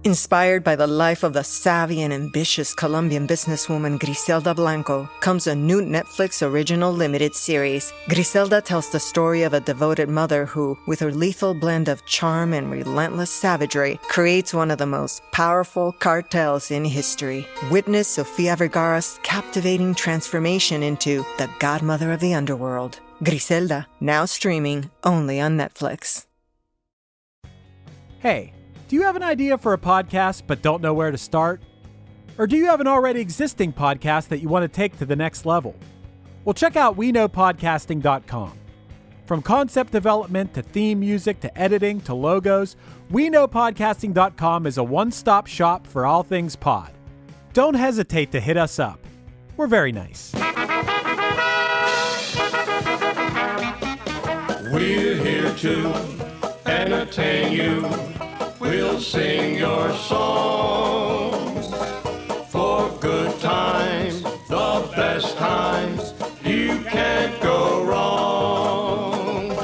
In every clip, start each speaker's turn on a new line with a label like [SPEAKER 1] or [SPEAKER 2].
[SPEAKER 1] Inspired by the life of the savvy and ambitious Colombian businesswoman Griselda Blanco comes a new Netflix original limited series. Griselda tells the story of a devoted mother who, with her lethal blend of charm and relentless savagery, creates one of the most powerful cartels in history. Witness Sofia Vergara's captivating transformation into the godmother of the underworld. Griselda, now streaming only on Netflix.
[SPEAKER 2] Hey, do you have an idea for a podcast but don't know where to start? Or do you have an already existing podcast that you want to take to the next level? Well, check out WeKnowPodcasting.com. From concept development to theme music to editing to logos, WeKnowPodcasting.com is a one-stop shop for all things pod. Don't hesitate to hit us up. We're very nice.
[SPEAKER 3] We're here to entertain you. We'll sing your songs for good times, the best times. You can't go wrong.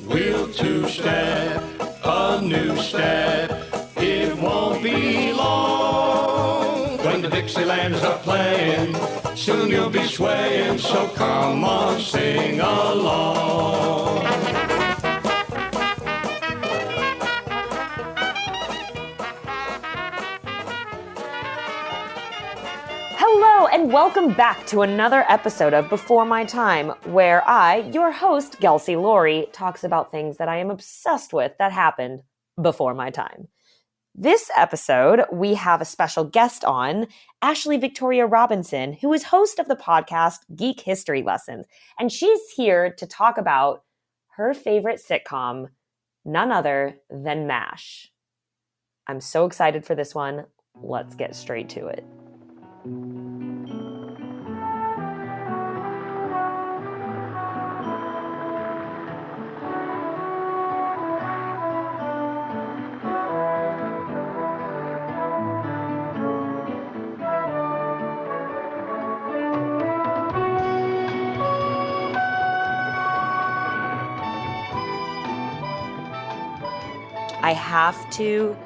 [SPEAKER 3] We'll two-step, a new step. It won't be long when the Dixielanders are playing. Soon you'll be swaying, so come on, sing along.
[SPEAKER 4] Hello, and welcome back to another episode of Before My Time, where I, your host, Kelsey Laurie, talks about things that I am obsessed with that happened before my time. This episode, we have a special guest on, Ashley Victorian Robinson, who is host of the podcast Geek History Lesson, and she's here to talk about her favorite sitcom, none other than MASH. I'm so excited for this one. Let's get straight to it. I have to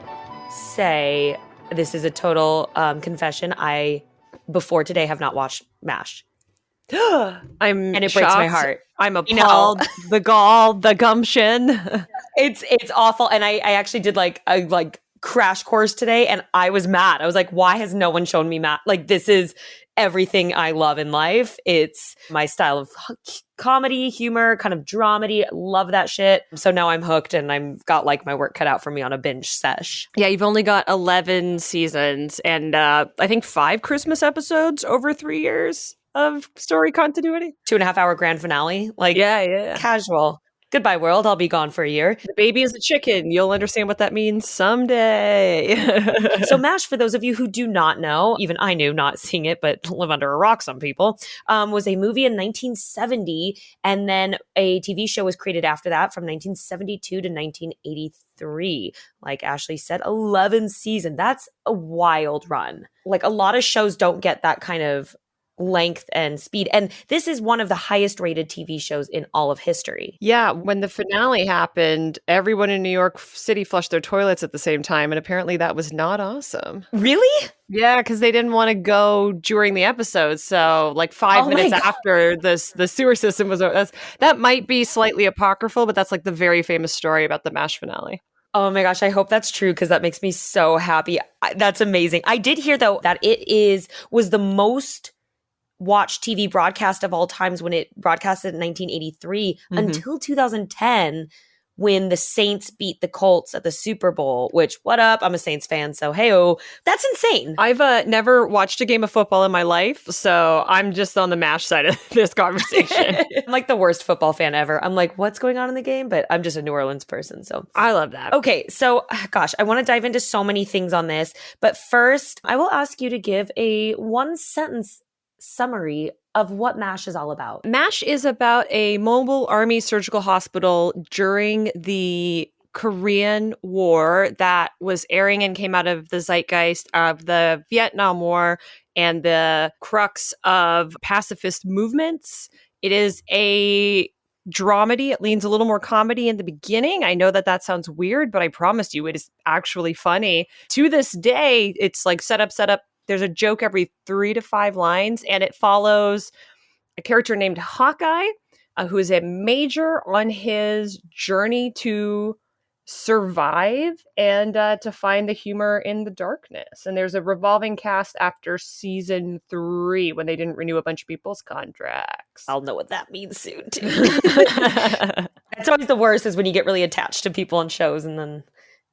[SPEAKER 4] say, this is a total confession. I, before today, have not watched MASH.
[SPEAKER 5] And
[SPEAKER 4] it
[SPEAKER 5] shocked.
[SPEAKER 4] breaks my heart.
[SPEAKER 5] I'm appalled. The gall, the gumption.
[SPEAKER 4] It's awful. And I actually did like a crash course today, and I was mad. I was like, why has no one shown me MASH? Like, this is everything I love in life. It's my style of comedy, humor, kind of dramedy. Love that shit. So now I'm hooked, and I've got like my work cut out for me on a binge sesh.
[SPEAKER 5] Yeah, you've only got 11 seasons and I think 5 Christmas episodes over 3 years of story continuity.
[SPEAKER 4] 2.5 hour grand finale. Like,
[SPEAKER 5] Yeah.
[SPEAKER 4] casual. Goodbye, world. I'll be gone for a year.
[SPEAKER 5] The baby is a chicken. You'll understand what that means someday.
[SPEAKER 4] So MASH, for those of you who do not know, even I knew, not seeing it, but live under a rock, some people, was a movie in 1970. And then a TV show was created after that from 1972 to 1983. Like Ashley said, 11 seasons. That's a wild run. Like, a lot of shows don't get that kind of length and speed. And this is one of the highest rated TV shows in all of history.
[SPEAKER 5] Yeah, when the finale happened, everyone in New York City flushed their toilets at the same time. And apparently that was not awesome.
[SPEAKER 4] Really?
[SPEAKER 5] Yeah, because they didn't want to go during the episode. So like 5 minutes after the sewer system was, that might be slightly apocryphal, but that's like the very famous story about the MASH finale.
[SPEAKER 4] Oh my gosh, I hope that's true, because that makes me so happy. That's amazing. I did hear, though, that was the most watched TV broadcast of all times when it broadcasted in 1983 until 2010, when the Saints beat the Colts at the Super Bowl, which, what up? I'm a Saints fan, so hey-oh. That's insane.
[SPEAKER 5] I've never watched a game of football in my life, so I'm just on the MASH side of this conversation.
[SPEAKER 4] I'm like the worst football fan ever. I'm like, what's going on in the game? But I'm just a New Orleans person, so.
[SPEAKER 5] I love that.
[SPEAKER 4] Okay, so, gosh, I want to dive into so many things on this. But first, I will ask you to give a one-sentence summary of what MASH is all about.
[SPEAKER 5] MASH is about a mobile army surgical hospital during the Korean War that was airing and came out of the zeitgeist of the Vietnam War and the crux of pacifist movements. It is a dramedy. It leans a little more comedy in the beginning. I know that that sounds weird, but I promise you it is actually funny. To this day, it's like set up. There's a joke every 3 to 5 lines, and it follows a character named Hawkeye, who is a major on his journey to survive and to find the humor in the darkness. And there's a revolving cast after season 3 when they didn't renew a bunch of people's contracts.
[SPEAKER 4] I'll know what that means soon, too. It's always the worst is when you get really attached to people on shows and then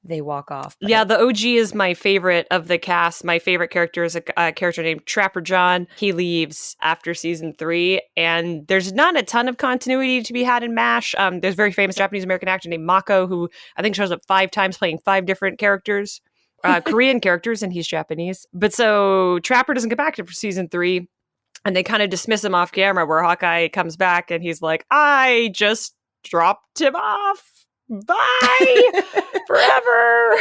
[SPEAKER 4] they walk off.
[SPEAKER 5] Yeah, the OG is my favorite of the cast. My favorite character is a character named Trapper John. He leaves after season 3, and there's not a ton of continuity to be had in MASH. There's a very famous Japanese-American actor named Mako, who I think shows up 5 times playing 5 different characters, Korean characters, and he's Japanese. But so Trapper doesn't get back to season 3, and they kind of dismiss him off camera, where Hawkeye comes back, and he's like, I just dropped him off. Bye forever.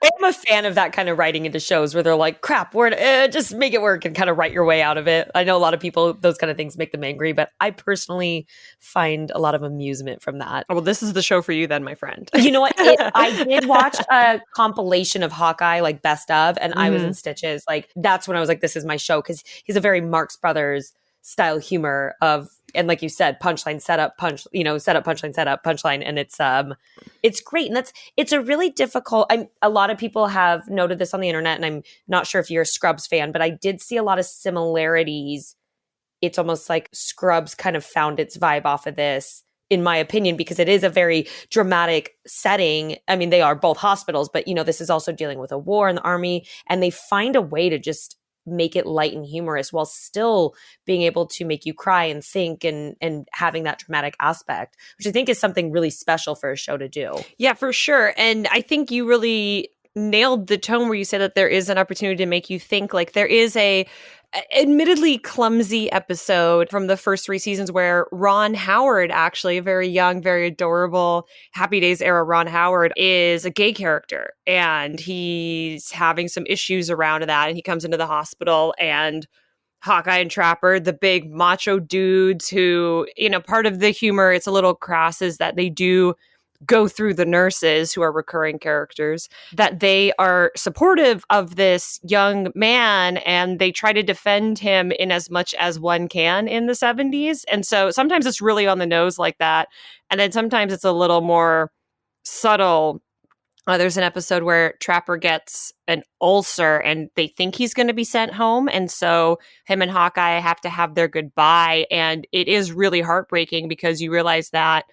[SPEAKER 4] I'm a fan of that kind of writing into shows where they're like, crap, we're just make it work and kind of write your way out of it. I know a lot of people, those kind of things make them angry, but I personally find a lot of amusement from that.
[SPEAKER 5] Oh, well, this is the show for you then, my friend.
[SPEAKER 4] You know what? I did watch a compilation of Hawkeye, like best of, and I was in stitches. Like, that's when I was like, this is my show, because he's a very Marx Brothers style humor of, and like you said, punchline, setup, setup, punchline, setup, punchline. And it's great. And it's a really difficult, a lot of people have noted this on the internet, and I'm not sure if you're a Scrubs fan, but I did see a lot of similarities. It's almost like Scrubs kind of found its vibe off of this, in my opinion, because it is a very dramatic setting. I mean, they are both hospitals, but this is also dealing with a war in the army, and they find a way to just make it light and humorous while still being able to make you cry and think and having that dramatic aspect, which I think is something really special for a show to do.
[SPEAKER 5] Yeah, for sure. And I think you really nailed the tone where you said that there is an opportunity to make you think. Like, there is a admittedly clumsy episode from the first 3 seasons where Ron Howard, actually a very young, very adorable Happy Days era Ron Howard, is a gay character, and he's having some issues around that, and he comes into the hospital, and Hawkeye and Trapper, the big macho dudes who, part of the humor, it's a little crass, is that they do go through the nurses, who are recurring characters, that they are supportive of this young man, and they try to defend him in as much as one can in the 70s. And so sometimes it's really on the nose like that, and then sometimes it's a little more subtle. There's an episode where Trapper gets an ulcer, and they think he's going to be sent home, and so him and Hawkeye have to have their goodbye, and it is really heartbreaking because you realize that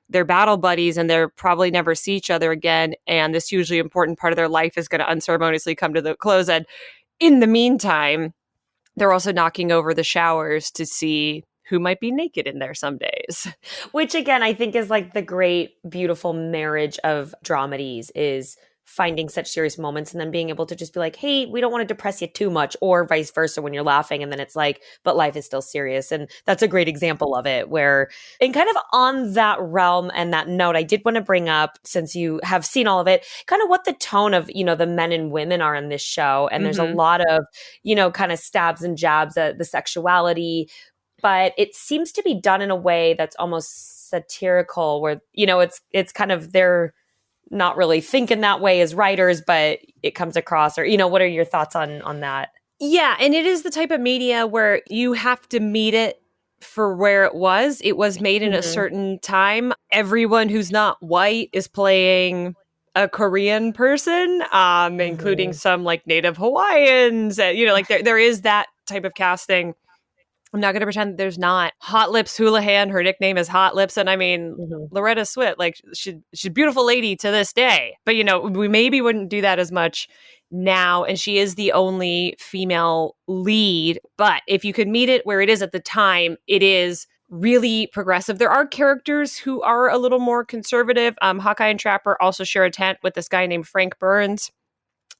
[SPEAKER 5] they're battle buddies and they'll probably never see each other again. And this hugely important part of their life is going to unceremoniously come to the close. And in the meantime, they're also knocking over the showers to see who might be naked in there some days.
[SPEAKER 4] Which, again, I think is like the great, beautiful marriage of dramedies, is finding such serious moments and then being able to just be like, hey, we don't want to depress you too much, or vice versa when you're laughing. And then it's like, but life is still serious. And that's a great example of it, where, and kind of on that realm and that note, I did want to bring up, since you have seen all of it, kind of what the tone of, the men and women are in this show. And there's a lot of, kind of stabs and jabs at the sexuality, but it seems to be done in a way that's almost satirical, where, it's kind of they're not really thinking that way as writers, but it comes across, or, what are your thoughts on that?
[SPEAKER 5] Yeah. And it is the type of media where you have to meet it for where it was. It was made in a certain time. Everyone who's not white is playing a Korean person, including some like Native Hawaiians, like there is that type of casting. I'm not going to pretend that there's not. Hot Lips Houlihan, her nickname is Hot Lips. And I mean, Loretta Swit, like she's a beautiful lady to this day. But, we maybe wouldn't do that as much now. And she is the only female lead. But if you could meet it where it is at the time, it is really progressive. There are characters who are a little more conservative. Hawkeye and Trapper also share a tent with this guy named Frank Burns.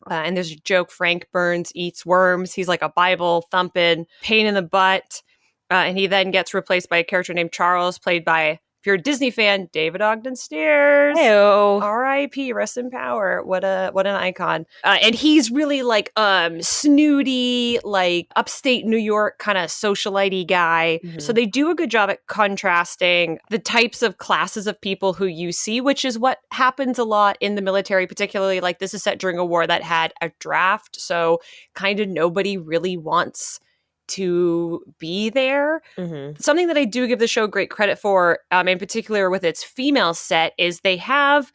[SPEAKER 5] And there's a joke, Frank Burns eats worms. He's like a Bible thumping pain in the butt. And he then gets replaced by a character named Charles, played by If you're a Disney fan, David Ogden Stiers.
[SPEAKER 4] Ew.
[SPEAKER 5] R.I.P. Rest in power. What an icon. And he's really like snooty, like upstate New York kind of socialite-y guy.
[SPEAKER 4] Mhm.
[SPEAKER 5] So they do a good job at contrasting the types of classes of people who you see, which is what happens a lot in the military, particularly like this is set during a war that had a draft. So kind of nobody really wants to be there.
[SPEAKER 4] Mhm.
[SPEAKER 5] Something that I do give the show great credit for, in particular with its female set, is they have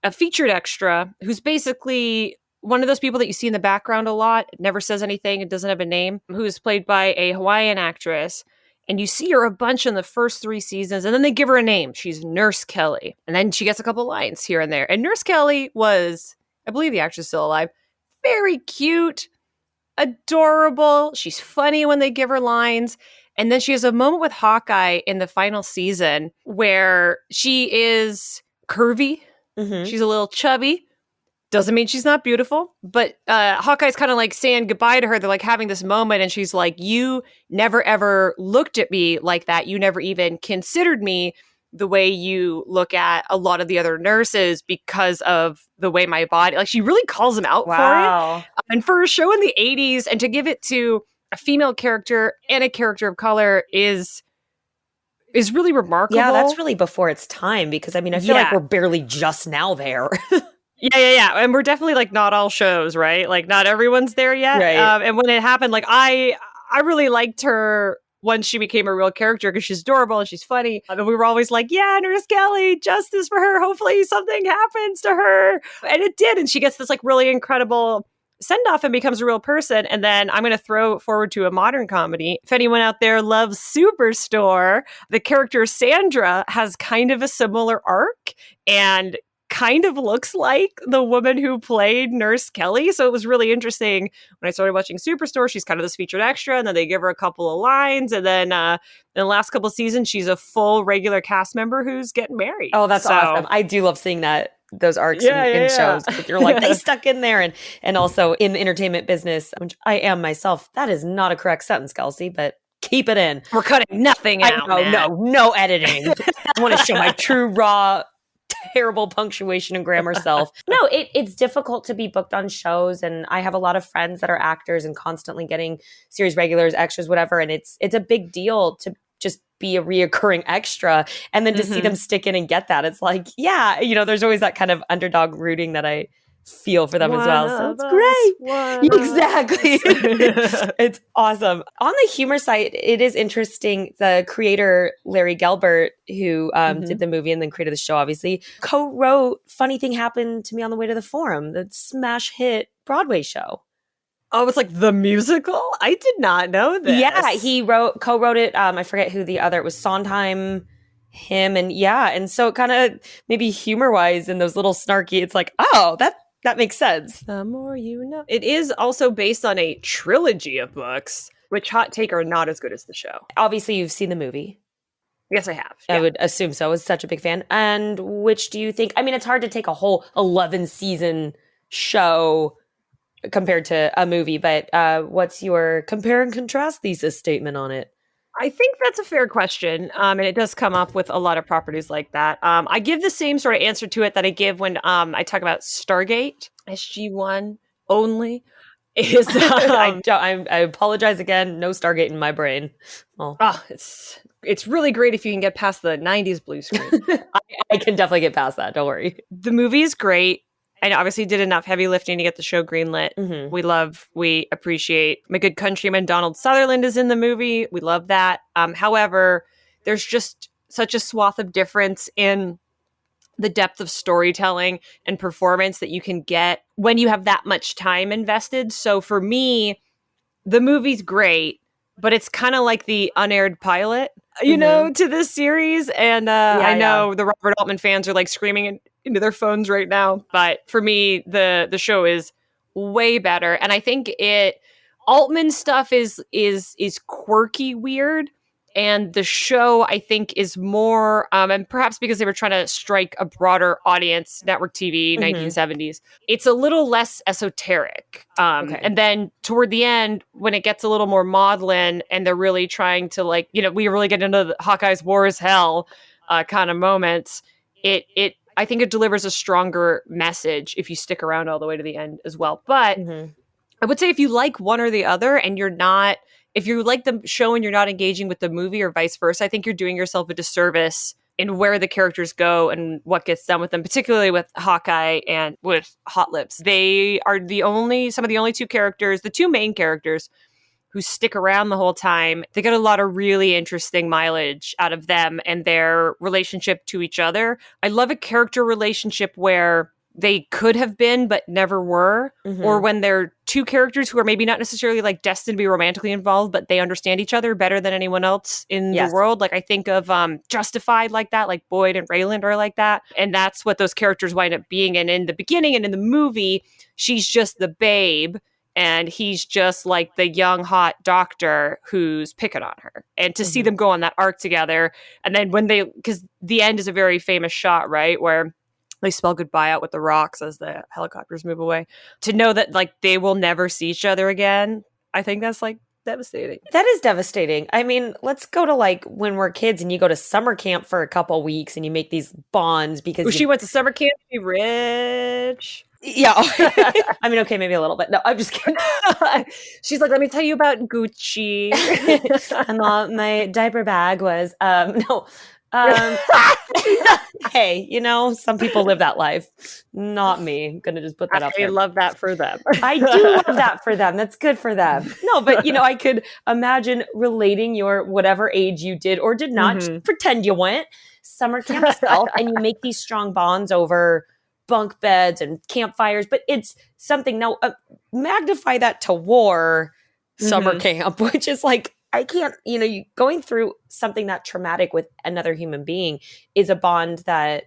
[SPEAKER 5] a featured extra who's basically one of those people that you see in the background a lot, never says anything, and doesn't have a name, who is played by a Hawaiian actress. And you see her a bunch in the first 3 seasons, and then they give her a name. She's Nurse Kelly. And then she gets a couple lines here and there. And Nurse Kelly was, I believe the actress is still alive, very cute, adorable. She's funny when they give her lines. And then she has a moment with Hawkeye in the final season where she is curvy.
[SPEAKER 4] Mhm.
[SPEAKER 5] She's a little chubby. Doesn't mean she's not beautiful. But Hawkeye's kind of like saying goodbye to her. They're like having this moment. And she's like, you never ever looked at me like that. You never even considered me the way you look at a lot of the other nurses because of the way my body, like she really calls him out for it. And for a show in the 80s, and to give it to a female character and a character of color is really remarkable.
[SPEAKER 4] Yeah, that's really before its time, because I mean, I feel like
[SPEAKER 5] Yeah.
[SPEAKER 4] we're barely just now there.
[SPEAKER 5] Yeah. And we're definitely like not all shows, right? Like not everyone's there yet.
[SPEAKER 4] Right.
[SPEAKER 5] And when it happened, like I really liked her once she became a real character because she's adorable and she's funny. And we were always like, yeah, Nurse Kelly, justice for her. Hopefully something happens to her. And it did. And she gets this like really incredible send off and becomes a real person. And then I'm going to throw forward to a modern comedy. If anyone out there loves Superstore, the character Sandra has kind of a similar arc and kind of looks like the woman who played Nurse Kelly. So it was really interesting when I started watching Superstore. She's kind of this featured extra, and then they give her a couple of lines, and then in the last couple of seasons, she's a full regular cast member who's getting married.
[SPEAKER 4] Oh, that's
[SPEAKER 5] So-
[SPEAKER 4] awesome. I do love seeing those arcs
[SPEAKER 5] Yeah,
[SPEAKER 4] in
[SPEAKER 5] yeah.
[SPEAKER 4] shows. You're like, they stuck in there. And also in the entertainment business, which I am myself. That is not a correct sentence, Kelsey, but keep it in.
[SPEAKER 5] We're cutting nothing out.
[SPEAKER 4] No editing. I want to show my true, raw, terrible punctuation and grammar self. No, it's difficult to be booked on shows. And I have a lot of friends that are actors and constantly getting series regulars, extras, whatever. And it's a big deal to just be a reoccurring extra. And then to see them stick in and get that, it's like, yeah, there's always that kind of underdog rooting that I feel for them as well. So it's great. Exactly. It's awesome. On the humor side, it is interesting. The creator, Larry Gelbart, who did the movie and then created the show, obviously, co-wrote Funny Thing Happened to Me on the Way to the Forum, the smash hit Broadway show.
[SPEAKER 5] Oh, it's like the musical? I did not know this.
[SPEAKER 4] Yeah, he co-wrote it. I forget who the other, it was Sondheim, him, and so kind of maybe humor-wise and those little snarky, it's like, oh, that makes sense.
[SPEAKER 5] The more you know. It is also based on a trilogy of books, which hot take are not as good as the show.
[SPEAKER 4] Obviously, you've seen the movie.
[SPEAKER 5] Yes, I have.
[SPEAKER 4] I
[SPEAKER 5] Yeah.
[SPEAKER 4] would assume so. I was such a big fan. And which do you think? I mean, it's hard to take a whole 11-season show compared to a movie, but what's your compare and contrast thesis statement on it?
[SPEAKER 5] I think that's a fair question. And it does come up with a lot of properties like that. I give the same sort of answer to it that I give when I talk about Stargate, SG-1 only. Is
[SPEAKER 4] I apologize again. No Stargate in my brain. Oh.
[SPEAKER 5] It's really great if you can get past the 90s blue screen.
[SPEAKER 4] I can definitely get past that. Don't worry.
[SPEAKER 5] The movie is great. And obviously did enough heavy lifting to get the show greenlit. We appreciate my good countryman Donald Sutherland is in the movie. We love that. However, there's just such a swath of difference in the depth of storytelling and performance that you can get when you have that much time invested. So for me, the movie's great, but it's kind of like the unaired pilot, to this series. And I know the Robert Altman fans are like screaming into their phones right now. But for me, the show is way better. And I think Altman stuff is quirky weird. And the show, I think, is more, and perhaps because they were trying to strike a broader audience, network TV, 1970s, it's a little less esoteric. And then toward the end, when it gets a little more maudlin and they're really trying to we really get into Hawkeye's War is Hell, kind of moments, I think it delivers a stronger message if you stick around all the way to the end as well. But I would say if you like one or the other and if you like the show and you're not engaging with the movie or vice versa, I think you're doing yourself a disservice in where the characters go and what gets done with them, particularly with Hawkeye and with Hot Lips. They are some of the only two characters, the two main characters who stick around the whole time. They get a lot of really interesting mileage out of them and their relationship to each other. I love a character relationship where they could have been but never were, or when they're two characters who are maybe not necessarily like destined to be romantically involved, but they understand each other better than anyone else in the world. Like I think of Justified like that, like Boyd and Rayland are like that, and that's what those characters wind up being. And in the beginning and in the movie, she's just the babe and he's just like the young hot doctor who's picking on her. And to see them go on that arc together, and then because the end is a very famous shot, right, where they spell goodbye out with the rocks as the helicopters move away. To know that like they will never see each other again, I think that's like devastating.
[SPEAKER 4] That is devastating. I mean, let's go to like when we're kids and you go to summer camp for a couple weeks and you make these bonds because
[SPEAKER 5] she went to summer camp to be rich.
[SPEAKER 4] Yeah. I mean, okay, maybe a little bit. No, I'm just kidding.
[SPEAKER 5] She's like, let me tell you about Gucci.
[SPEAKER 4] And my diaper bag was, no. Hey, some people live that life. Not me. I'm going to just put that up there.
[SPEAKER 5] I love that for them.
[SPEAKER 4] I do love that for them. That's good for them. No, but I could imagine relating your whatever age you did or did not, just pretend you went summer camp self and you make these strong bonds over bunk beds and campfires, but it's something now magnify that to war summer camp, which is like, I can't, you going through something that traumatic with another human being is a bond that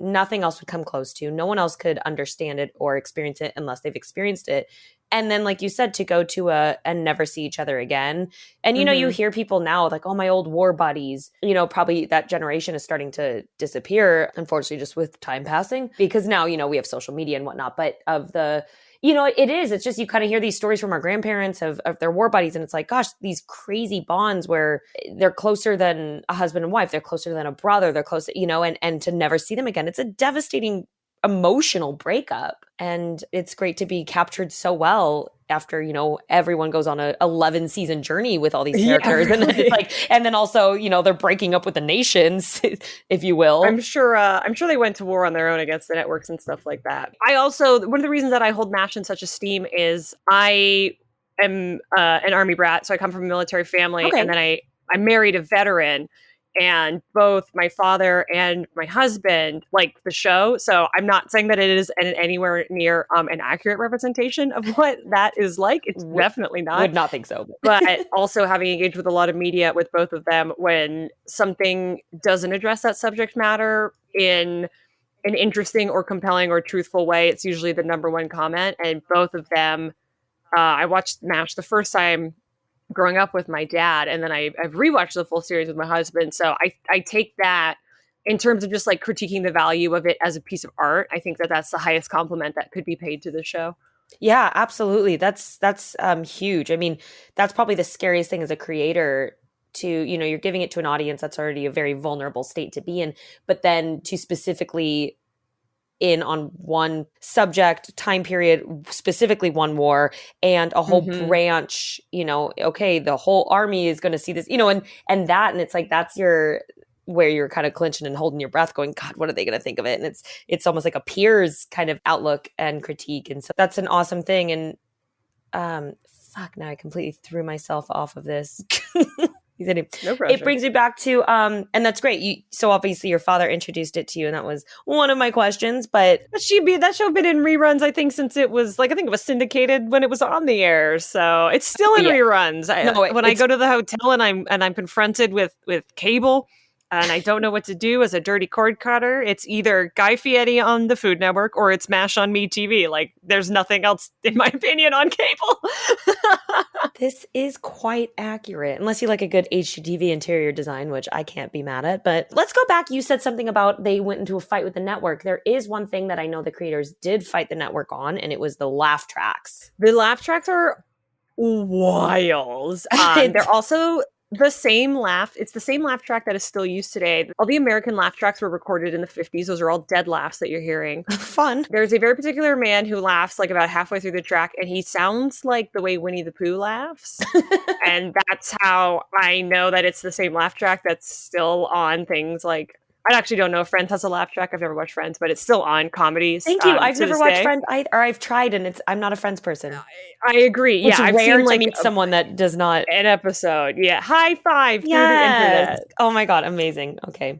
[SPEAKER 4] nothing else would come close to. No one else could understand it or experience it unless they've experienced it. And then, like you said, to go to and never see each other again. And, you hear people now like, oh, my old war buddies, probably that generation is starting to disappear, unfortunately, just with time passing, because now, we have social media and whatnot, but of the it's just you kind of hear these stories from our grandparents of their war buddies. And it's like, gosh, these crazy bonds where they're closer than a husband and wife. They're closer than a brother. They're closer, and to never see them again. It's a devastating emotional breakup. And it's great to be captured so well after, everyone goes on a 11 season journey with all these characters. Yeah, really. And then it's like, and then also, they're breaking up with the nations, if you will.
[SPEAKER 5] I'm sure they went to war on their own against the networks and stuff like that. I also, one of the reasons that I hold MASH in such esteem is I am an Army brat. So I come from a military family, and then I married a veteran. And both my father and my husband like the show. So I'm not saying that it is anywhere near an accurate representation of what that is like. It's definitely not.
[SPEAKER 4] Would not think so.
[SPEAKER 5] But also having engaged with a lot of media with both of them, when something doesn't address that subject matter in an interesting or compelling or truthful way, it's usually the number one comment. And both of them, I watched MASH the first time growing up with my dad, and then I've rewatched the full series with my husband. So I take that in terms of just like critiquing the value of it as a piece of art. I think that that's the highest compliment that could be paid to the show.
[SPEAKER 4] Yeah, absolutely. That's huge. I mean, that's probably the scariest thing as a creator to, you're giving it to an audience that's already a very vulnerable state to be in, but then to specifically in on one subject, time period, specifically one war, and a whole branch, okay, the whole army is going to see this, and it's like, that's where you're kind of clinching and holding your breath going, God, what are they going to think of it? And it's almost like a peer's kind of outlook and critique. And so that's an awesome thing. And now I completely threw myself off of this. No pressure. It brings me back to, and that's great. So obviously your father introduced it to you, and that was one of my questions. But
[SPEAKER 5] that show been in reruns, I think, since it was I think it was syndicated when it was on the air. So it's still in reruns. When I go to the hotel and I'm confronted with cable, and I don't know what to do as a dirty cord cutter, it's either Guy Fieri on the Food Network or it's MASH on MeTV. Like, there's nothing else, in my opinion, on cable.
[SPEAKER 4] This is quite accurate, unless you like a good HGTV interior design, which I can't be mad at. But let's go back. You said something about they went into a fight with the network. There is one thing that I know the creators did fight the network on, and it was the laugh tracks.
[SPEAKER 5] The laugh tracks are wild. They're also the same laugh. It's the same laugh track that is still used today. All the American laugh tracks were recorded in the 50s. Those are all dead laughs that you're hearing.
[SPEAKER 1] Fun.
[SPEAKER 5] There's a very particular man who laughs like about halfway through the track, and he sounds like the way Winnie the Pooh laughs. And that's how I know that it's the same laugh track that's still on things like, I actually don't know if Friends has a laugh track. I've never watched Friends, but it's still on comedies.
[SPEAKER 4] Thank you. I've
[SPEAKER 5] to
[SPEAKER 4] never
[SPEAKER 5] this
[SPEAKER 4] watched
[SPEAKER 5] day.
[SPEAKER 4] Friends either, or I've tried, and I'm not a Friends person.
[SPEAKER 5] I agree.
[SPEAKER 4] It's
[SPEAKER 5] I've
[SPEAKER 4] rare
[SPEAKER 5] seen
[SPEAKER 4] to
[SPEAKER 5] like
[SPEAKER 4] meet someone that does not.
[SPEAKER 5] an episode. Yeah, high five through the
[SPEAKER 4] Yes.
[SPEAKER 5] internet.
[SPEAKER 4] Oh my God, amazing. Okay.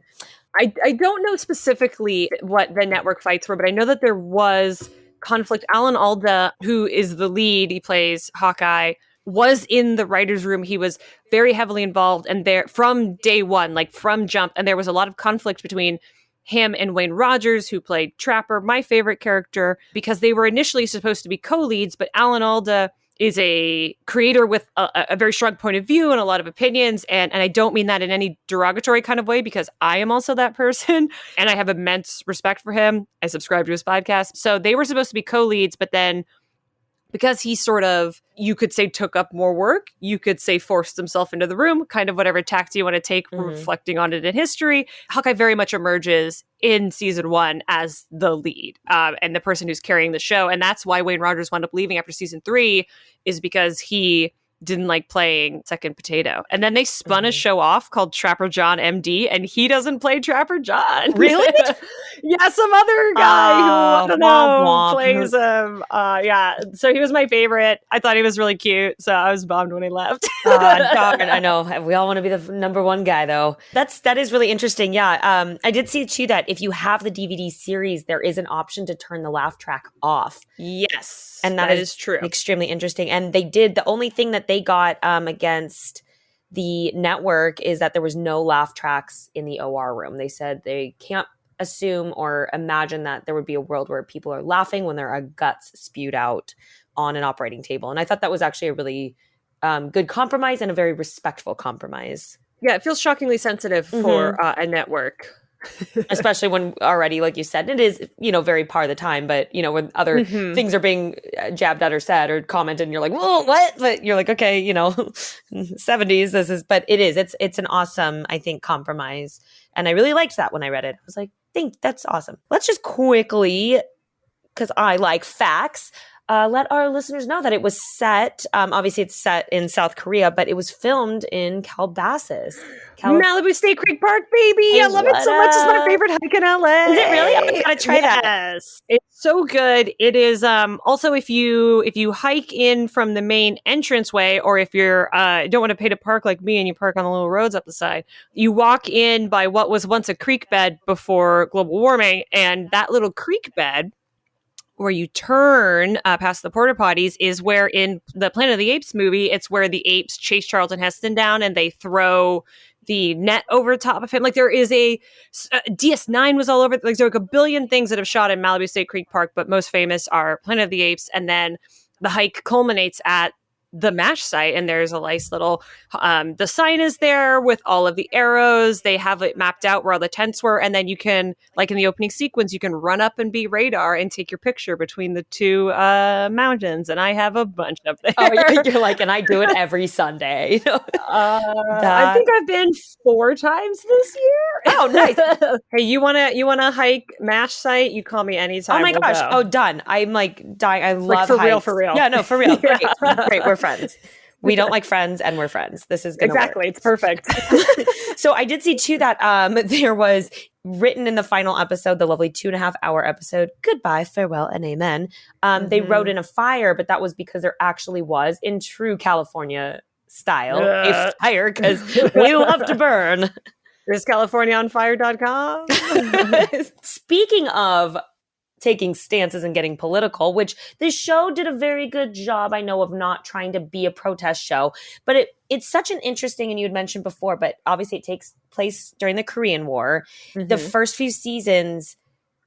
[SPEAKER 5] I don't know specifically what the network fights were, but I know that there was conflict. Alan Alda, who is the lead, he plays Hawkeye, was in the writer's room. He was very heavily involved, and there from day one, like from jump, and there was a lot of conflict between him and Wayne Rogers, who played Trapper, my favorite character, because they were initially supposed to be co-leads, but Alan Alda is a creator with a very strong point of view and a lot of opinions. And I don't mean that in any derogatory kind of way, because I am also that person and I have immense respect for him. I subscribe to his podcast. So they were supposed to be co-leads, but then because he sort of, you could say, took up more work, you could say forced himself into the room, kind of whatever tact you want to take, reflecting on it in history. Hawkeye very much emerges in season 1 as the lead and the person who's carrying the show. And that's why Wayne Rogers wound up leaving after season 3, is because he didn't like playing second potato. And then they spun a show off called Trapper John MD, and he doesn't play Trapper John.
[SPEAKER 4] Really?
[SPEAKER 5] Yeah, some other guy who, I don't know,
[SPEAKER 4] womp womp.
[SPEAKER 5] plays him. Yeah, so he was my favorite. I thought he was really cute, so I was bummed when he left.
[SPEAKER 4] Darn, I know. We all want to be the number one guy, though. That is really interesting. Yeah, I did see too that if you have the DVD series, there is an option to turn the laugh track off.
[SPEAKER 5] Yes,
[SPEAKER 4] And that is
[SPEAKER 5] true.
[SPEAKER 4] Extremely interesting. And they did, the only thing that they got against the network is that there was no laugh tracks in the OR room. They said they can't assume or imagine that there would be a world where people are laughing when there are guts spewed out on an operating table. And I thought that was actually a really good compromise and a very respectful compromise.
[SPEAKER 5] Yeah, it feels shockingly sensitive for a network.
[SPEAKER 4] Especially when already, like you said, it is, very par the time, but, when other things are being jabbed at or said or commented and you're like, whoa, what? But you're like, okay, 70s, but it's an awesome, I think, compromise. And I really liked that when I read it. I was like, that's awesome. Let's just quickly, because I like facts, let our listeners know that it was set, obviously it's set in South Korea, but it was filmed in Calabasas.
[SPEAKER 5] Malibu State Creek Park, baby. I love it so much. It's my favorite hike in LA.
[SPEAKER 4] Is it really? I gotta try that.
[SPEAKER 5] Yes. It's so good. It is also if you hike in from the main entranceway, or if you're don't want to pay to park like me and you park on the little roads up the side, you walk in by what was once a creek bed before global warming, and that little creek bed where you turn past the porta potties is where in the Planet of the Apes movie, it's where the apes chase Charlton Heston down and they throw the net over top of him. Like there is a DS9 was all over. Like there's like a billion things that have shot in Malibu State Creek Park, but most famous are Planet of the Apes. And then the hike culminates at the MASH site, and there's a nice little the sign is there with all of the arrows. They have it mapped out where all the tents were, and then you can, like in the opening sequence, you can run up and be radar and take your picture between the two mountains, and I have a bunch up there.
[SPEAKER 4] Oh, you're like, and I do it every Sunday.
[SPEAKER 5] I think I've been 4 times this year.
[SPEAKER 4] Oh, nice.
[SPEAKER 5] Hey, you wanna hike MASH site? You call me anytime.
[SPEAKER 4] Oh my gosh.
[SPEAKER 5] Go.
[SPEAKER 4] Oh, done. I'm like dying. I love hikes.
[SPEAKER 5] For real.
[SPEAKER 4] Yeah, no, for real.
[SPEAKER 5] Yeah.
[SPEAKER 4] Great. We're friends. We don't like Friends and we're friends. This is going to
[SPEAKER 5] exactly.
[SPEAKER 4] work.
[SPEAKER 5] It's perfect.
[SPEAKER 4] So I did see too that there was written in the final episode, the lovely 2.5-hour episode, Goodbye, Farewell, and Amen. They wrote in a fire, but that was because there actually was, in true California style, a fire, because we love to burn.
[SPEAKER 5] There's CaliforniaOnFire.com.
[SPEAKER 4] Speaking of taking stances and getting political, which this show did a very good job, I know, of not trying to be a protest show, but it's such an interesting, and you had mentioned before, but obviously it takes place during the Korean War. The first few seasons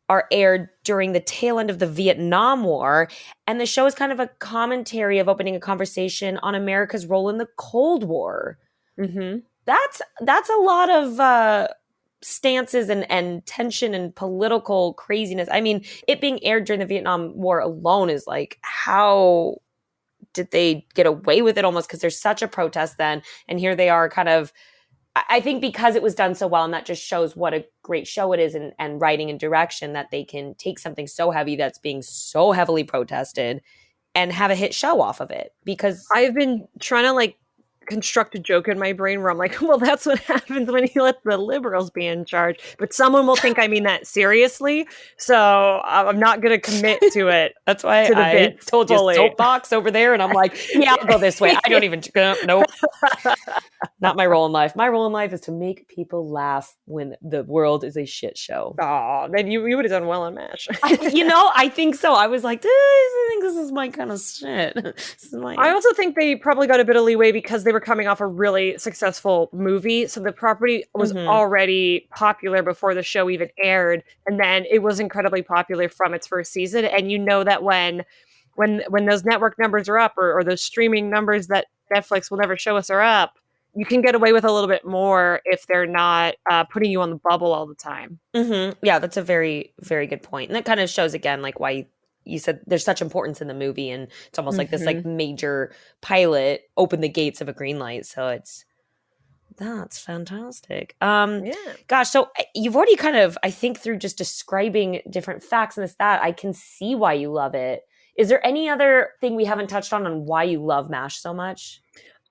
[SPEAKER 4] are aired during the tail end of the Vietnam War, and the show is kind of a commentary of opening a conversation on America's role in the Cold War. That's a lot of stances and tension and political craziness. I mean, it being aired during the Vietnam War alone is like, how did they get away with it almost? Because there's such a protest then. And here they are kind of, I think because it was done so well, and that just shows what a great show it is, and writing and direction, that they can take something so heavy that's being so heavily protested and have a hit show off of it. Because
[SPEAKER 5] I've been trying to like construct a joke in my brain where I'm like, well, that's what happens when you let the liberals be in charge. But someone will think I mean that seriously. So I'm not going to commit to it.
[SPEAKER 4] That's why I told you soapbox over there. And I'm like, yeah, I'll go this way. I don't even, nope. Not my role in life. My role in life is to make people laugh when the world is a shit show.
[SPEAKER 5] Oh, then you would have done well on MASH.
[SPEAKER 4] I think so. I was like, I think this is my kind of shit.
[SPEAKER 5] I also think they probably got a bit of leeway because they were coming off a really successful movie. So the property was already popular before the show even aired. And then it was incredibly popular from its first season. And you know that when those network numbers are up, or those streaming numbers that Netflix will never show us are up, you can get away with a little bit more if they're not putting you on the bubble all the time.
[SPEAKER 4] Yeah, that's a very, very good point. And that kind of shows again, like why you said there's such importance in the movie, and it's almost like this like major pilot opened the gates of a green light. So that's fantastic. Gosh, so you've already kind of, I think through just describing different facts and that, I can see why you love it. Is there any other thing we haven't touched on why you love MASH so much?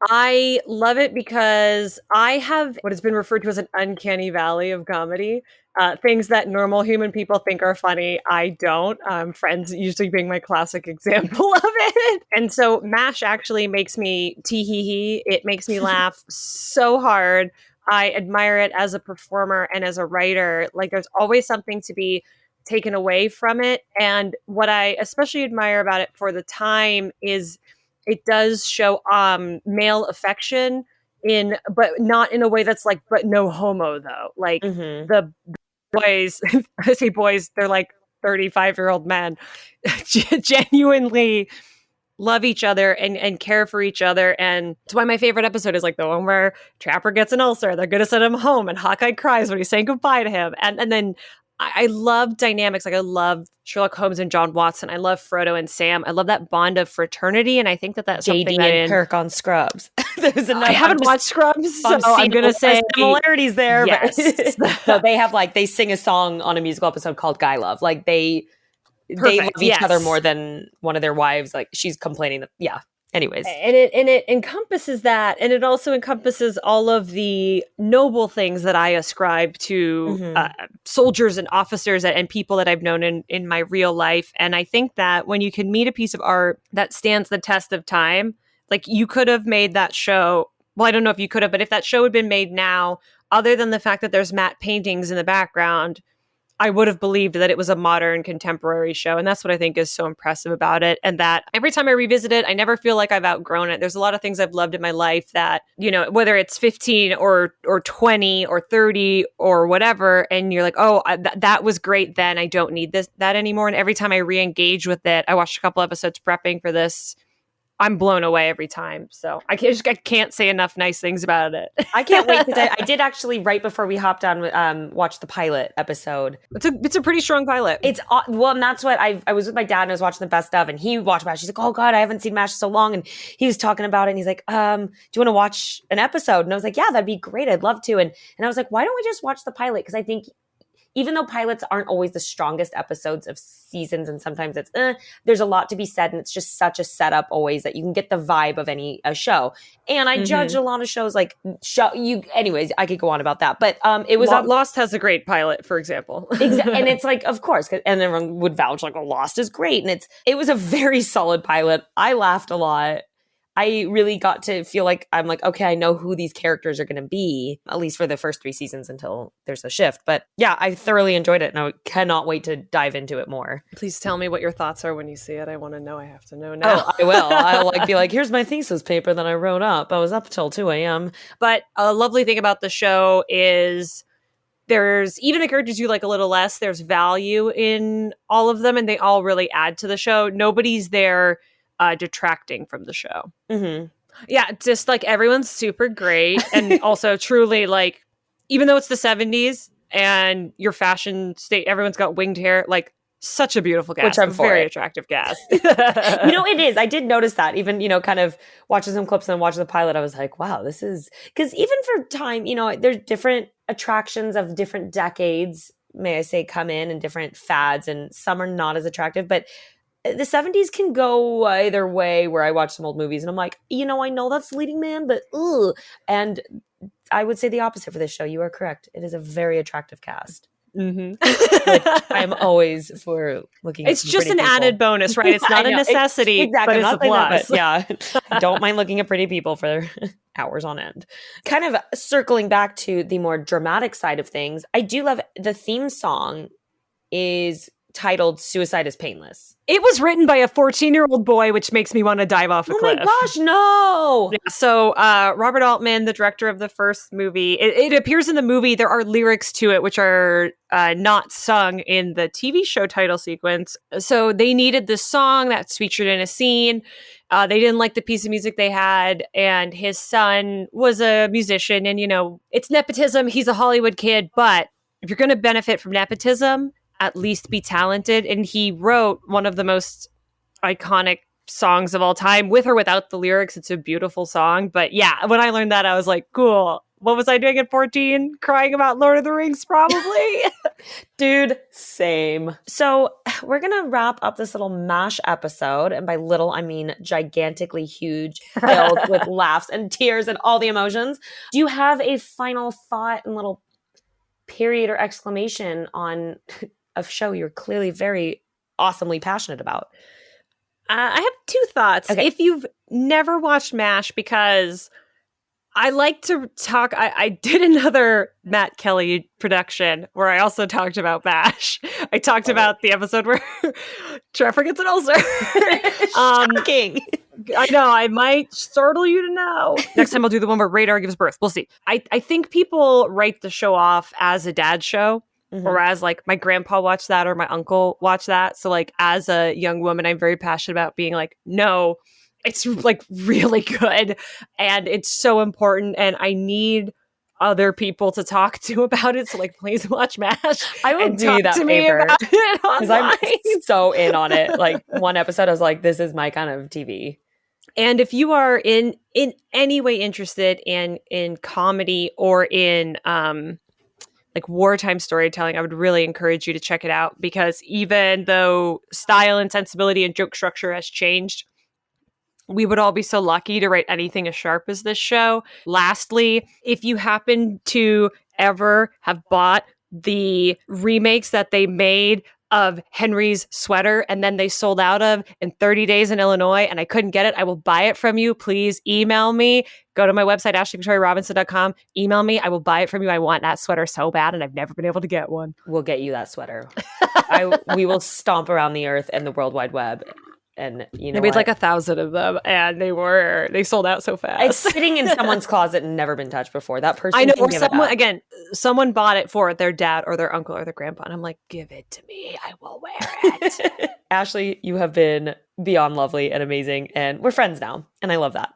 [SPEAKER 5] I love it because I have what has been referred to as an uncanny valley of comedy. Things that normal human people think are funny, I don't. Friends usually being my classic example of it. And so MASH actually makes me tee-hee-hee. It makes me laugh so hard. I admire it as a performer and as a writer. Like there's always something to be taken away from it. And what I especially admire about it for the time is it does show male affection but not in a way that's like, but no homo though. Like the boys, I say boys, they're like 35-year-old men, genuinely love each other and care for each other. And it's why my favorite episode is like the one where Trapper gets an ulcer. They're going to send him home and Hawkeye cries when he's saying goodbye to him. And then I love dynamics. Like I love Sherlock Holmes and John Watson. I love Frodo and Sam. I love that bond of fraternity. And I think that's
[SPEAKER 4] JD
[SPEAKER 5] something that
[SPEAKER 4] and Kirk on Scrubs.
[SPEAKER 5] I haven't watched Scrubs, so I'm going to say
[SPEAKER 4] similarities there.
[SPEAKER 5] Yes.
[SPEAKER 4] But no, they have they sing a song on a musical episode called Guy Love. Like they love each other more than one of their wives. Like she's complaining that, anyways.
[SPEAKER 5] And it encompasses that. And it also encompasses all of the noble things that I ascribe to soldiers and officers and people that I've known in my real life. And I think that when you can meet a piece of art that stands the test of time, like you could have made that show. Well, I don't know if you could have, but if that show had been made now, other than the fact that there's matte paintings in the background, I would have believed that it was a modern contemporary show. And that's what I think is so impressive about it. And that every time I revisit it, I never feel like I've outgrown it. There's a lot of things I've loved in my life that, whether it's 15 or 20 or 30 or whatever, and you're like, oh, that was great then. I don't need that anymore. And every time I re-engage with it, I watched a couple episodes prepping for this, I'm blown away every time. So I can't say enough nice things about it.
[SPEAKER 4] I can't wait, because I did actually, right before we hopped on, watch the pilot episode.
[SPEAKER 5] It's a pretty strong pilot.
[SPEAKER 4] And that's what I was with my dad and I was watching the best of, and he watched MASH. He's like, oh God, I haven't seen MASH so long. And he was talking about it and he's like, do you want to watch an episode? And I was like, yeah, that'd be great. I'd love to. And I was like, why don't we just watch the pilot? Because I think even though pilots aren't always the strongest episodes of seasons, and sometimes it's, there's a lot to be said, and it's just such a setup always that you can get the vibe of a show. And I judge a lot of shows anyways, I could go on about that. But it was
[SPEAKER 5] Lost has a great pilot, for example.
[SPEAKER 4] And it's like, of course, and everyone would vouch like, oh, Lost is great. And it was a very solid pilot. I laughed a lot. I really got to feel like I'm like, okay, I know who these characters are going to be, at least for the first 3 seasons until there's a shift. But yeah, I thoroughly enjoyed it, and I cannot wait to dive into it more.
[SPEAKER 5] Please tell me what your thoughts are when you see it. I want to know. I have to know now.
[SPEAKER 4] Oh, I will. I'll be like, here's my thesis paper that I wrote up. I was up till 2 a.m.
[SPEAKER 5] But a lovely thing about the show is there's, even the characters you like a little less, there's value in all of them, and they all really add to the show. Nobody's there detracting from the show. Yeah, just like everyone's super great. And also truly, like, even though it's the 70s and your fashion state, everyone's got winged hair, like Such a beautiful cast.
[SPEAKER 4] Which I'm for
[SPEAKER 5] very
[SPEAKER 4] it.
[SPEAKER 5] attractive cast.
[SPEAKER 4] It is. I did notice that. Even, kind of watching some clips and watching the pilot, I was like, wow, this is... Because even for time, there's different attractions of different decades, may I say, come in and different fads, and some are not as attractive. But the 70s can go either way, where I watch some old movies and I'm like, I know that's the leading man, but ugh. And I would say the opposite for this show. You are correct. It is a very attractive cast.
[SPEAKER 5] Mm-hmm.
[SPEAKER 4] I'm always for looking.
[SPEAKER 5] It's just an added bonus, right? It's not a necessity,
[SPEAKER 4] exactly.
[SPEAKER 5] but it's a plus.
[SPEAKER 4] I don't mind looking at pretty people for hours on end. Kind of circling back to the more dramatic side of things, I do love the theme song is titled "Suicide is Painless."
[SPEAKER 5] It was written by a 14-year-old boy, which makes me want to dive off a cliff.
[SPEAKER 4] Oh my gosh, no!
[SPEAKER 5] Yeah, so Robert Altman, the director of the first movie, it appears in the movie. There are lyrics to it which are not sung in the TV show title sequence. So they needed this song that's featured in a scene. They didn't like the piece of music they had, and his son was a musician, and it's nepotism. He's a Hollywood kid, but if you're going to benefit from nepotism, at least be talented. And he wrote one of the most iconic songs of all time, with or without the lyrics. It's a beautiful song. But yeah, when I learned that, I was like, cool. What was I doing at 14? Crying about Lord of the Rings, probably.
[SPEAKER 4] Dude, same. So we're going to wrap up this little MASH episode. And by little, I mean gigantically huge, filled with laughs and tears and all the emotions. Do you have a final thought and little period or exclamation on a show you're clearly very awesomely passionate about?
[SPEAKER 5] I have two thoughts.
[SPEAKER 4] Okay.
[SPEAKER 5] If you've never watched MASH, because I like to talk, I did another Matt Kelly production where I also talked about MASH. I talked about the episode where Trevor gets an ulcer.
[SPEAKER 4] Shocking.
[SPEAKER 5] I know, I might startle you to know. Next time I'll do the one where Radar gives birth. We'll see. I think people write the show off as a dad show. Mm-hmm. Or as like my grandpa watched that or my uncle watched that. So like as a young woman, I'm very passionate about being like, no, it's like really good and it's so important and I need other people to talk to about it. So like, please watch MASH.
[SPEAKER 4] I will do you that favor because I'm so in on it. Like one episode, I was like, this is my kind of TV.
[SPEAKER 5] And if you are in any way interested in comedy or in like wartime storytelling, I would really encourage you to check it out, because even though style and sensibility and joke structure has changed, we would all be so lucky to write anything as sharp as this show. Lastly, if you happen to ever have bought the remakes that they made of Henry's sweater and then they sold out of in 30 days in Illinois and I couldn't get it, I will buy it from you. Please email me. Go to my website, AshleyVictoriaRobinson.com. Email me. I will buy it from you. I want that sweater so bad and I've never been able to get one.
[SPEAKER 4] We'll get you that sweater. We will stomp around the earth and the World Wide Web. And they
[SPEAKER 5] made like 1,000 of them and they sold out so fast.
[SPEAKER 4] It's sitting in someone's closet and never been touched before. That person,
[SPEAKER 5] I know, or someone bought it for their dad or their uncle or their grandpa. And I'm like, give it to me. I will wear it.
[SPEAKER 4] Ashley, you have been beyond lovely and amazing. And we're friends now. And I love that.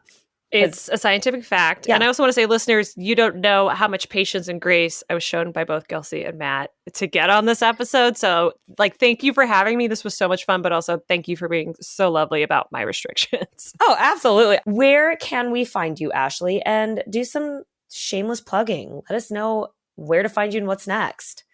[SPEAKER 5] It's a scientific fact. Yeah. And I also want to say, listeners, you don't know how much patience and grace I was shown by both Kelsey and Matt to get on this episode. So, thank you for having me. This was so much fun, but also thank you for being so lovely about my restrictions.
[SPEAKER 4] Oh, absolutely. Where can we find you, Ashley? And do some shameless plugging. Let us know where to find you and what's next.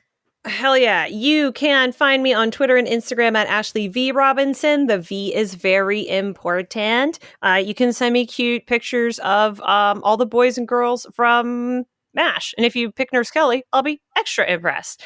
[SPEAKER 5] Hell yeah. You can find me on Twitter and Instagram at Ashley V. Robinson. The V is very important. You can send me cute pictures of all the boys and girls from MASH. And if you pick Nurse Kelly, I'll be extra impressed.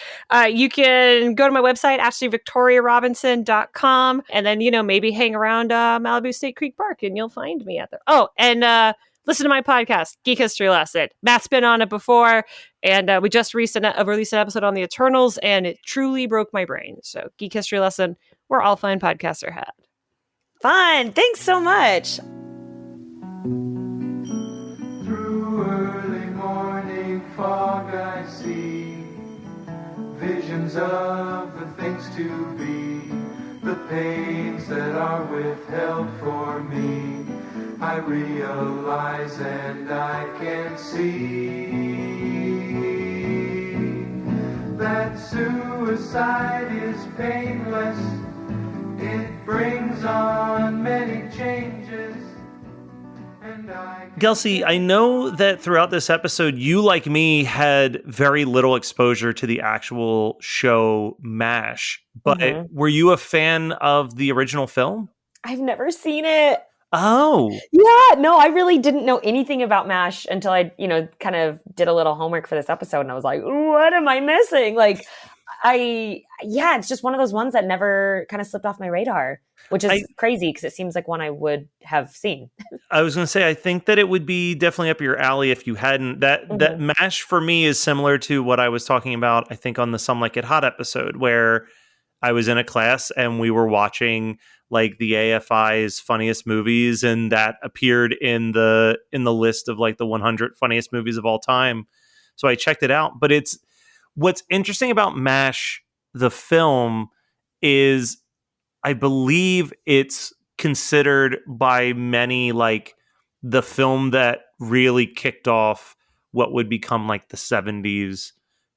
[SPEAKER 5] You can go to my website, AshleyVictoriaRobinson.com, and then, maybe hang around Malibu State Creek Park and you'll find me out there. Oh, and listen to my podcast, Geek History Lesson. Matt's been on it before, and we just released an episode on the Eternals, and it truly broke my brain. So, Geek History Lesson, where all fine podcasts are had.
[SPEAKER 4] Fun! Thanks so much!
[SPEAKER 6] Through early morning fog I see visions of the things to be, the pains that are withheld for me. I realize and I can see that suicide Suicide is painless. It brings on many changes.
[SPEAKER 7] Gelsey, I know that throughout this episode, you, like me, had very little exposure to the actual show MASH, but were you a fan of the original film?
[SPEAKER 4] I've never seen it.
[SPEAKER 7] Oh.
[SPEAKER 4] Yeah, no, I really didn't know anything about MASH until I, kind of did a little homework for this episode, and I was like, what am I missing? Like, it's just one of those ones that never kind of slipped off my radar, which is crazy because it seems like one I would have seen.
[SPEAKER 7] I was going to say, I think that it would be definitely up your alley if you hadn't. That MASH for me is similar to what I was talking about, I think, on the Some Like It Hot episode, where I was in a class and we were watching like the AFI's funniest movies, and that appeared in the list of like the 100 funniest movies of all time. So I checked it out. But what's interesting about MASH, the film, is I believe it's considered by many like the film that really kicked off what would become like the 70s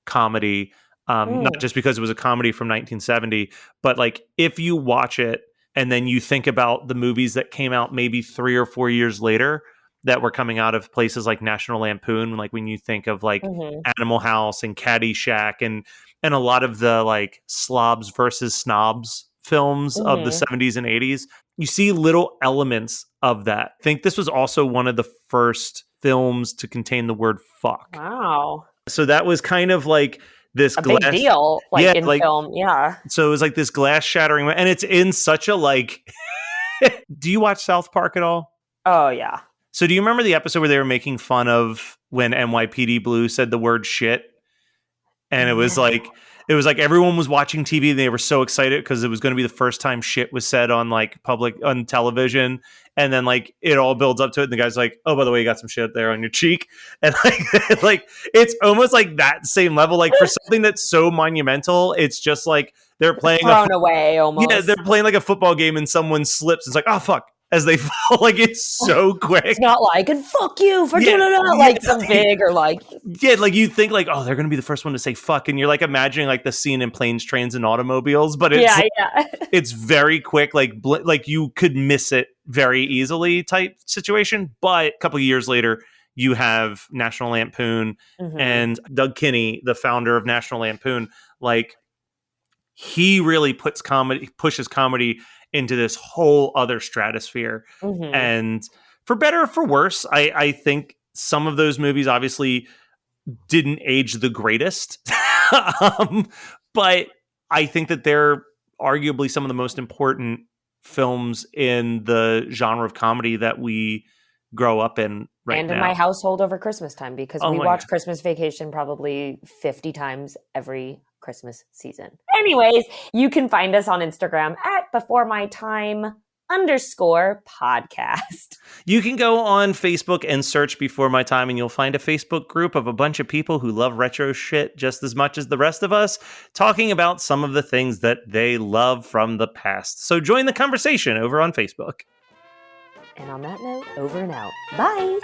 [SPEAKER 7] comedy. Not just because it was a comedy from 1970, but like if you watch it and then you think about the movies that came out maybe 3 or 4 years later that were coming out of places like National Lampoon, like when you think of like Animal House and Caddyshack and a lot of the like slobs versus snobs films of the 70s and 80s, you see little elements of that. I think this was also one of the first films to contain the word fuck.
[SPEAKER 4] Wow.
[SPEAKER 7] So that was kind of like this
[SPEAKER 4] big deal, in film. Yeah.
[SPEAKER 7] So it was like this glass shattering, and it's in such a like. Do you watch South Park at all?
[SPEAKER 4] Oh yeah.
[SPEAKER 7] So do you remember the episode where they were making fun of when NYPD Blue said the word shit? And it was like everyone was watching TV and they were so excited because it was going to be the first time shit was said on like on television. And then like it all builds up to it. And the guy's like, oh, by the way, you got some shit there on your cheek. And like it's almost like that same level. Like for something that's so monumental, it's just like they're playing
[SPEAKER 4] thrown away almost.
[SPEAKER 7] Yeah, they're playing like a football game and someone slips. It's like, oh, fuck. As they fall, like it's so quick.
[SPEAKER 4] It's not like, and fuck you for doing it, like some big or like.
[SPEAKER 7] Yeah, like you think like, oh, they're going to be the first one to say fuck. And you're like imagining like the scene in Planes, Trains, and Automobiles. But it's it's very quick. Like you could miss it very easily type situation. But a couple of years later, you have National Lampoon and Doug Kinney, the founder of National Lampoon. Like he really pushes comedy into this whole other stratosphere. And for better or for worse, I think some of those movies obviously didn't age the greatest. But I think that they're arguably some of the most important films in the genre of comedy that we grow up in right now.
[SPEAKER 4] And in my household over Christmas time, because we watch Christmas Vacation probably 50 times every Christmas season. Anyways, you can find us on Instagram at BeforeMyTime_podcast.
[SPEAKER 7] You can go on Facebook and search Before My Time, and you'll find a Facebook group of a bunch of people who love retro shit just as much as the rest of us, talking about some of the things that they love from the past. So join the conversation over on Facebook.
[SPEAKER 4] And on that note, over and out. Bye.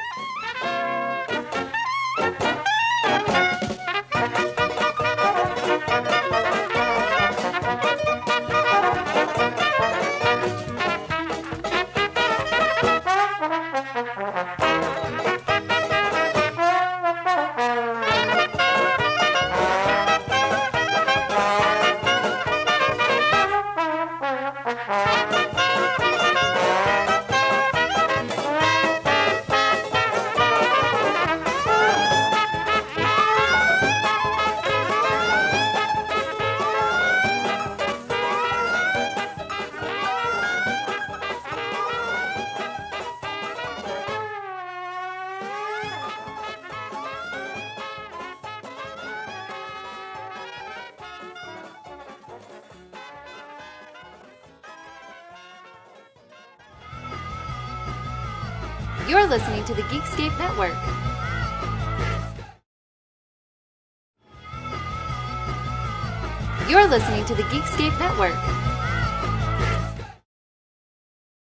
[SPEAKER 8] You're listening to the Geekscape Network. You're listening to the Geekscape Network.